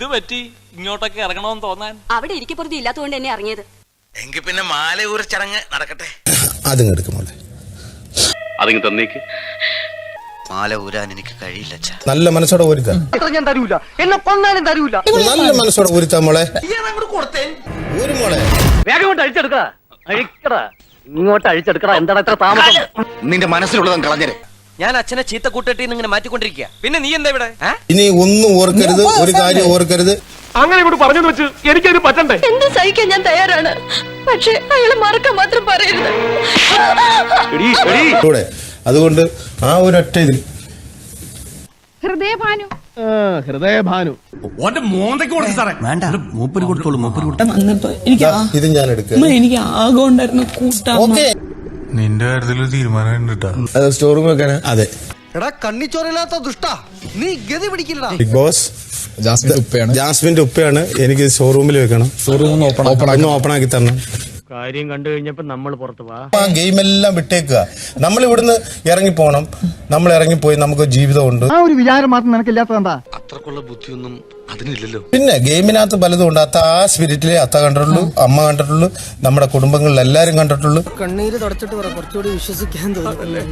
എന്ത് പറ്റി ഇങ്ങോട്ടൊക്കെ ഇറങ്ങണമെന്ന് തോന്നാൻ? അവിടെ ഇരിക്കപ്പുറത്ത് ഇല്ലാത്തതുകൊണ്ട് എന്നെ ഇറങ്ങിയത്. എങ്കിൽ പിന്നെ മാലയൂർ ചടങ്ങ് നടക്കട്ടെ. അതും എടുക്കുമോളെ, അതിങ്ങ് തന്നേക്ക്. മാല ഊരാൻ എനിക്ക് കഴിയില്ല. നല്ല മനസ്സോടെ ഊരിത്താ. ഞാൻ തരൂല, എന്നെ കൊന്നാലും തരൂല. നല്ല മനസ്സോടെ ഊരിത്താ മോളെ. ഊര് മോളെ. വേഗം കൊണ്ട് അഴിച്ചെടുക്കടാ, അഴിക്കടാ, ഇങ്ങോട്ട് അഴിച്ചെടുക്കടാ. എന്താണ് ഇത്ര താമസം? നിന്റെ മനസ്സിലുള്ളതും കളഞ്ഞരെ. ഞാൻ അച്ഛനെ ചീത്ത കൂട്ടിട്ട് ഇങ്ങനെ മാറ്റിക്കൊണ്ടിരിക്കുക. പിന്നെ നീ എന്താ ഇവിടെ? ഇനി ഒന്നും ഓർക്കരുത്, ഒരു കാര്യം ഓർക്കരുത്. അങ്ങനെ ഇവിടെ പറഞ്ഞു വെച്ച് എനിക്കതിന് പറ്റണ്ടേ? എന്ത് സഹിക്കാൻ ഞാൻ തയ്യാറാണ്, പക്ഷെ അയാളെ മറക്കാൻ മാത്രം പറയരുത്. അതുകൊണ്ട് ആ ഒരൊറ്റ ഇതിൽ ഹൃദയഭാനു ഓന്റെ മോന്തയ്ക്ക് കൊടുത്തു സാറേ. വേണ്ട, മൂപ്പര് കൊടുത്തോളൂ. വന്നപ്പോ എനിക്ക് ഇത് ഞാൻ എടുക്കാം. എനിക്ക് ആകെ ഉണ്ടായിരുന്നു കൂട്ടാ. നിന്റെ കാര്യത്തിൽ തീരുമാനം സ്റ്റോർ റൂം വെക്കാനാ? അതെ. എടാ കണ്ണിച്ചോറില്ലാത്ത ദുഷ്ട, നീ ഗതി പിടിക്കില്ലടാ. ബിഗ് ബോസ് ജാസ്മിന്റെ ഉപ്പയാണ്. എനിക്ക് ഷോറൂമിൽ വെക്കണം. ഷോറൂം ഓപ്പൺ ആക്കി തരണം. കാര്യം കണ്ടു കഴിഞ്ഞപ്പോ നമ്മൾ പുറത്തു പോവാ. ആ ഗെയിം എല്ലാം വിട്ടേക്കുക. നമ്മൾ ഇവിടുന്ന് ഇറങ്ങിപ്പോണം. നമ്മൾ ഇറങ്ങിപ്പോയി നമുക്ക് ജീവിതമുണ്ട്. ആ ഒരു വിചാരം മാത്രം നിനക്കില്ലാത്തതെന്താ? അത്രക്കുള്ള ബുദ്ധിയൊന്നും അതിനില്ലല്ലോ. പിന്നെ ഗെയിമിനകത്ത് പലതും ഉണ്ട്. അത്ത ആ സ്പിരിറ്റിലെ അത്ത കണ്ടിട്ടുള്ളൂ, അമ്മ കണ്ടിട്ടുള്ളൂ, നമ്മുടെ കുടുംബങ്ങളിൽ എല്ലാരും കണ്ടിട്ടുള്ളൂ. കണ്ണീര് തുടച്ചിട്ട് കുറച്ചുകൂടി വിശ്വസിക്കാൻ തോന്നുന്നു.